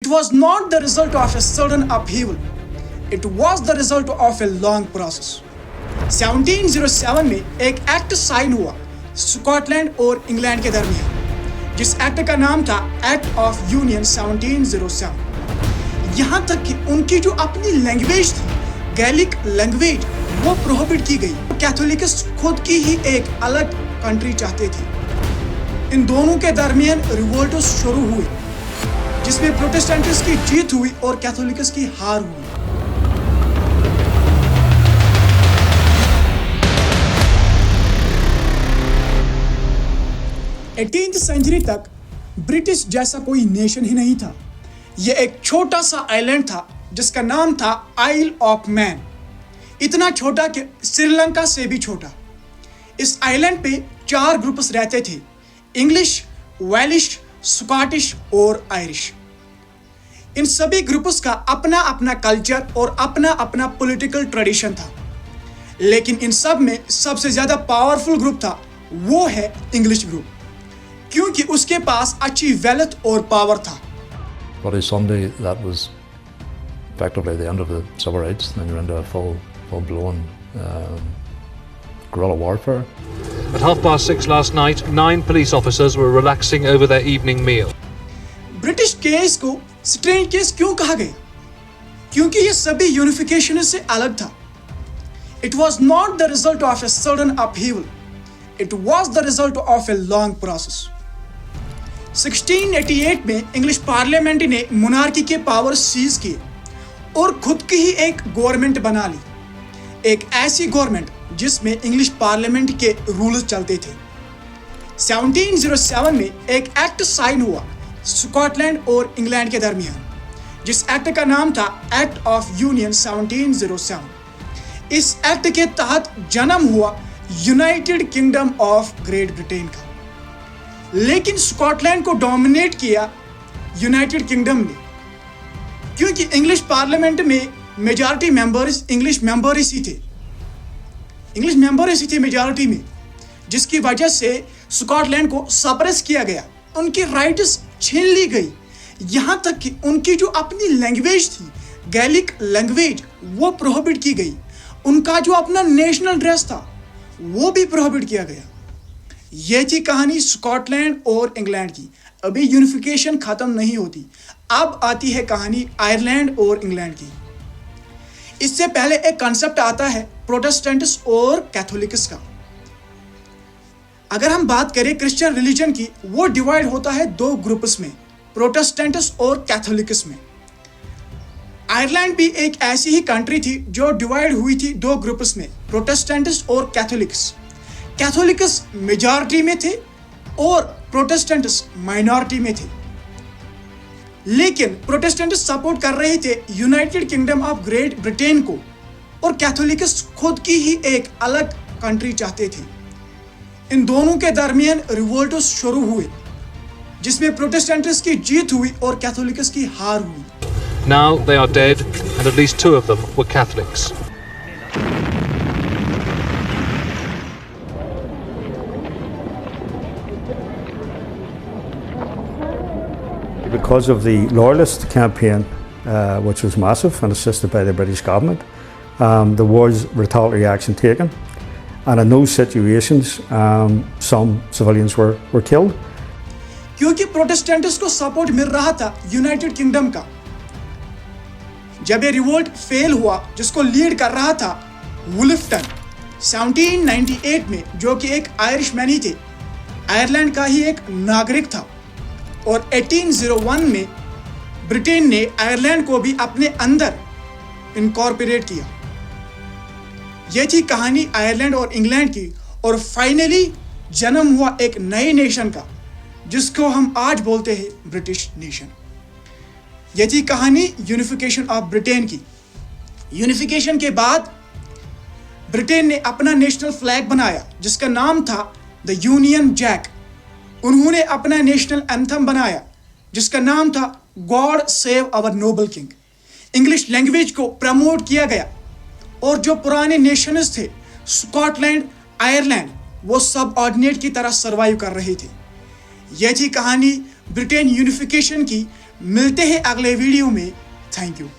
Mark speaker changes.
Speaker 1: It was not the result of a sudden upheaval. It was the result of a long process. 1707 में एक act sign हुआ Scotland और England के दरमियान, जिस एक्ट का नाम था एक्ट ऑफ यूनियन 1707। यहाँ तक कि उनकी जो अपनी लैंग्वेज थी, गैलिक लैंग्वेज, वो प्रोहिबिट की गई। कैथोलिक्स खुद की ही एक अलग कंट्री चाहते थे। इन दोनों के दरमियान रिवोल्ट शुरू हुई, जिसमें प्रोटेस्टेंट्स की जीत हुई और कैथोलिक्स की हार हुई। 18th सेंचुरी तक ब्रिटिश जैसा कोई नेशन ही नहीं था। यह एक छोटा सा आइलैंड था जिसका नाम था आइल ऑफ मैन। इतना छोटा कि श्रीलंका से भी छोटा। इस आइलैंड पे 4 ग्रुप्स रहते थे, इंग्लिश, वेलिश, स्कॉटिश और आयरिश। इन सभी ग्रुप्स का अपना अपना कल्चर और अपना अपना पॉलिटिकल ट्रेडिशन था, लेकिन इन सब में सबसे ज्यादा पावरफुल ग्रुप था वो है इंग्लिश ग्रुप, क्योंकि उसके पास अच्छी वेल्थ और पावर था।
Speaker 2: Bloody Sunday, that was effectively the end of the civil rights, and then you're into full-blown guerrilla warfare.
Speaker 3: At 6:30 last night, 9 police officers were relaxing over their evening meal.
Speaker 1: British case को strange case क्यों कहा गया? क्योंकि ये सभी unification से अलग था। It was not the result of a sudden upheaval. It was the result of a long process. 1688 में इंग्लिश पार्लियामेंट ने मोनार्की के पावर सीज किए और खुद की ही एक गवर्नमेंट बना ली, एक ऐसी गवर्नमेंट जिसमें इंग्लिश पार्लियामेंट के रूल्स चलते थे। 1707 में एक एक्ट साइन हुआ स्कॉटलैंड और इंग्लैंड के दरमियान, जिस एक्ट का नाम था एक्ट ऑफ यूनियन 1707। इस एक्ट के तहत जन्म हुआ United kingdom of great Britain का। लेकिन स्कॉटलैंड को डोमिनेट किया यूनाइटेड किंगडम ने, क्योंकि इंग्लिश पार्लियामेंट में मेजॉरिटी मेंबर्स इंग्लिश मेंबर्स ही थे। इंग्लिश मेंबर्स ही थे मेजॉरिटी में, जिसकी वजह से स्कॉटलैंड को सप्रेस किया गया, उनकी राइट्स छीन ली गई। यहाँ तक कि उनकी जो अपनी लैंग्वेज थी, गैलिक लैंग्वेज, वो प्रोहिबिट की गई। उनका जो अपना नेशनल ड्रेस था वो भी प्रोहिबिट किया गया। ये थी कहानी स्कॉटलैंड और इंग्लैंड की। अभी यूनिफिकेशन खत्म नहीं होती, अब आती है कहानी आयरलैंड और इंग्लैंड की। इससे पहले एक कॉन्सेप्ट आता है प्रोटेस्टेंट्स और कैथोलिक्स का। अगर हम बात करें क्रिश्चियन रिलीजन की, वो डिवाइड होता है 2 ग्रुप्स में, प्रोटेस्टेंट्स और कैथोलिक्स में। आयरलैंड भी एक ऐसी ही कंट्री थी जो डिवाइड हुई थी 2 ग्रुप्स में, प्रोटेस्टेंट्स और कैथोलिक्स। कैथोलिक्स मेजॉरिटी में थे और प्रोटेस्टेंट्स माइनॉरिटी में थे। लेकिन प्रोटेस्टेंट्स सपोर्ट कर रहे थे United kingdom of great Britain को, और कैथोलिक्स खुद की ही एक अलग कंट्री चाहते थे। इन दोनों के दरमियान रिवोल्ट शुरू हुए, जिसमें प्रोटेस्टेंट्स की जीत हुई और कैथोलिक्स की हार हुई।
Speaker 3: Now they are dead, and at least 2 of them were Catholics.
Speaker 4: Because of the Loyalist campaign, which was massive and assisted by the British government, there was retaliatory action taken, and in those situations, some civilians were killed.
Speaker 1: क्योंकि Protestants को support मिल रहा था United kingdom का। जब ये revolt fail हुआ, जिसको lead कर रहा था वुल्फटन 1798 में, जो कि एक आयरिशमैन ही थे, आयरलैंड का ही एक नागरिक था, और 1801 में ब्रिटेन ने आयरलैंड को भी अपने अंदर इनकॉर्पोरेट किया। यह थी कहानी आयरलैंड और इंग्लैंड की, और फाइनली जन्म हुआ एक नए नेशन का, जिसको हम आज बोलते हैं ब्रिटिश नेशन। यह थी कहानी यूनिफिकेशन ऑफ ब्रिटेन की। यूनिफिकेशन के बाद ब्रिटेन ने अपना नेशनल फ्लैग बनाया, जिसका नाम था द यूनियन जैक। उन्होंने अपना नेशनल एंथम बनाया, जिसका नाम था God save our noble king. English language को प्रमोट किया गया, और जो पुराने नेशंस थे स्कॉटलैंड, आयरलैंड, वो सब ऑर्डिनेट की तरह सर्वाइव कर रहे थे। यह थी कहानी ब्रिटेन यूनिफिकेशन की, मिलते हैं अगले वीडियो में। Thank you.